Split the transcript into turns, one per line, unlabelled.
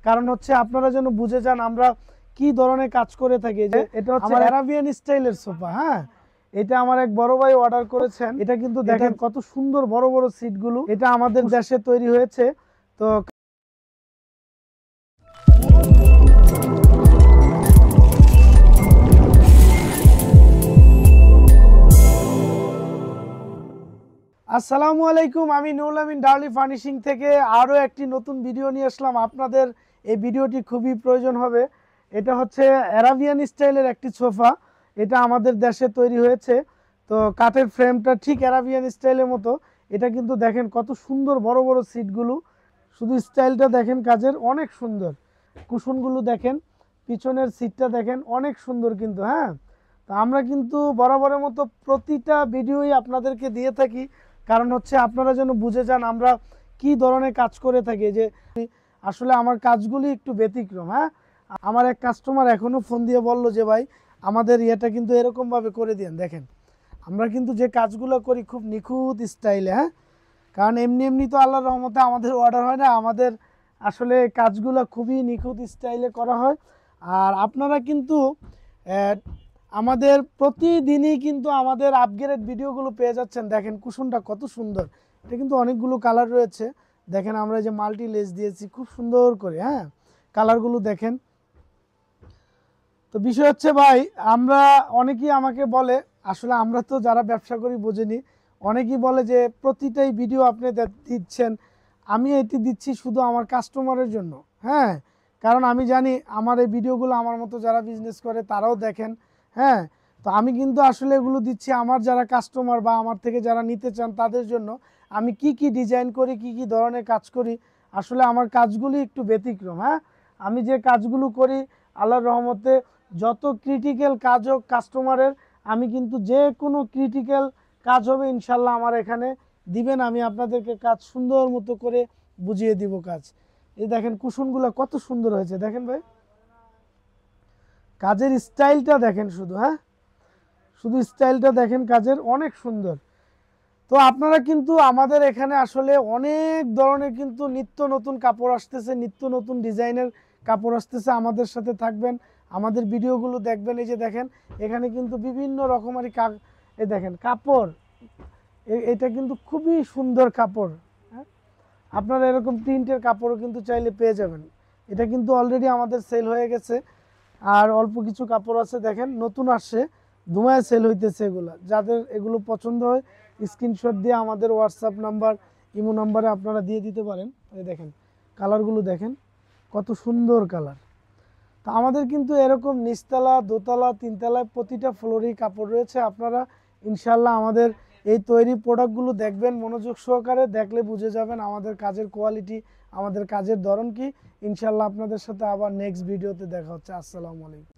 কারণ হচ্ছে আপনারা যেন বুঝে যান আমরা কি ধরনের কাজ করে থাকি। যে এটা হচ্ছে আরাবিয়ান স্টাইলের সোফা। হ্যাঁ, এটা আমার এক বড় ভাই অর্ডার করেছেন। এটা কিন্তু দেখেন কত সুন্দর বড় বড় সিটগুলো, এটা আমাদের দেশে তৈরি হয়েছে। তো আসসালামু আলাইকুম, আমি নুরুল আমিন ডার্লি ফার্নিশিং থেকে আরও একটি নতুন ভিডিও নিয়ে আসলাম। আপনাদের এই ভিডিওটি খুবই প্রয়োজন হবে। এটা হচ্ছে আরাবিয়ান স্টাইলের একটি সোফা, এটা আমাদের দেশে তৈরি হয়েছে। তো কাঠের ফ্রেমটা ঠিক আরাবিয়ান স্টাইলের মতো। এটা কিন্তু দেখেন কত সুন্দর বড় বড় সিটগুলো, শুধু স্টাইলটা দেখেন কাজের, অনেক সুন্দর। কুশনগুলো দেখেন, পিছনের সিটটা দেখেন, অনেক সুন্দর কিন্তু। হ্যাঁ, তো আমরা কিন্তু বরাবরের মতো প্রতিটা ভিডিওই আপনাদেরকে দিয়ে থাকি, কারণ হচ্ছে আপনারা যেন বুঝে যান আমরা কি ধরনের কাজ করে থাকি। যে আসলে আমার কাজগুলি একটু ব্যতিক্রম। হ্যাঁ, আমার এক কাস্টমার এখনও ফোন দিয়ে বললো যে ভাই আমাদের ইয়েটা কিন্তু এরকমভাবে করে দিন। দেখেন আমরা কিন্তু যে কাজগুলো করি খুব নিখুঁত স্টাইলে। হ্যাঁ, কারণ এমনি এমনি তো আল্লাহর রহমতে আমাদের অর্ডার হয় না, আমাদের আসলে কাজগুলো খুবই নিখুঁত স্টাইলে করা হয়। আর আপনারা কিন্তু আমাদের প্রতিদিনই কিন্তু আমাদের আপগ্রেড ভিডিওগুলো পেয়ে যাচ্ছেন। দেখেন কুশনটা কত সুন্দর, এটা কিন্তু অনেকগুলো কালার রয়েছে। দেখেন আমরা যে মাল্টি লেস দিয়েছি খুব সুন্দর করে। হ্যাঁ, কালারগুলো দেখেন। তো বিষয় হচ্ছে ভাই, আমরা অনেকেই আমাকে বলে, আসলে আমরা তো যারা ব্যবসা করি বোঝেনি, অনেকেই বলে যে প্রতিটাই ভিডিও আপনি দিচ্ছেন। আমি এটি দিচ্ছি শুধু আমার কাস্টমারের জন্য। হ্যাঁ, কারণ আমি জানি আমার এই ভিডিওগুলো আমার মতো যারা বিজনেস করে তারাও দেখেন। হ্যাঁ, তো আমি কিন্তু আসলে এগুলো দিচ্ছি আমার যারা কাস্টমার বা আমার থেকে যারা নিতে চান তাদের জন্য। আমি কি কি ডিজাইন করি, কি কি ধরনের কাজ করি, আসলে আমার কাজগুলি একটু ব্যতিক্রম। হ্যাঁ, আমি যে কাজগুলো করি আল্লাহর রহমতে যত ক্রিটিক্যাল কাজ হোক কাস্টমারের, আমি কিন্তু যে কোনো ক্রিটিক্যাল কাজ হবে ইনশাল্লাহ আমার এখানে দিবেন, আমি আপনাদেরকে কাজ সুন্দর মতো করে বুঝিয়ে দিব কাজ। এই দেখেন কুশনগুলো কত সুন্দর হয়েছে, দেখেন ভাই কাজের স্টাইলটা দেখেন শুধু। হ্যাঁ, শুধু স্টাইলটা দেখেন কাজের, অনেক সুন্দর। তো আপনারা কিন্তু আমাদের এখানে আসলে অনেক ধরনের কিন্তু নিত্য নতুন কাপড় আসতেছে, নিত্য নতুন ডিজাইনের কাপড় আসতেছে। আমাদের সাথে থাকবেন, আমাদের ভিডিওগুলো দেখবেন। এই যে দেখেন এখানে কিন্তু বিভিন্ন রকমারি এই দেখেন কাপড়, এটা কিন্তু খুবই সুন্দর কাপড়। হ্যাঁ, আপনারা এরকম প্রিন্টের কাপড়ও কিন্তু চাইলে পেয়ে যাবেন। এটা কিন্তু অলরেডি আমাদের সেল হয়ে গেছে, আর অল্প কিছু কাপড় আছে। দেখেন নতুন আসছে, ধোঁয়ায় সেল হইতেছে। এগুলো যাদের এগুলো পছন্দ হয় স্ক্রিনশট দিয়ে আমাদের হোয়াটসঅ্যাপ নাম্বার, ইমো নাম্বারে আপনারা দিয়ে দিতে পারেন। এই দেখেন কালারগুলো দেখেন কত সুন্দর কালার। তো আমাদের কিন্তু এরকম নিচতলা, দোতলা, তিনতলায় প্রতিটা ফ্লোরেই কাপড় রয়েছে। আপনারা ইনশাল্লাহ আমাদের এই তৈরি প্রোডাক্টগুলো দেখবেন মনোযোগ সহকারে, দেখলে বুঝে যাবেন আমাদের কাজের কোয়ালিটি, আমাদের কাজের ধরন কি। ইনশাল্লাহ আপনাদের সাথে আবার নেক্সট ভিডিওতে দেখা হচ্ছে। আসসালামু আলাইকুম।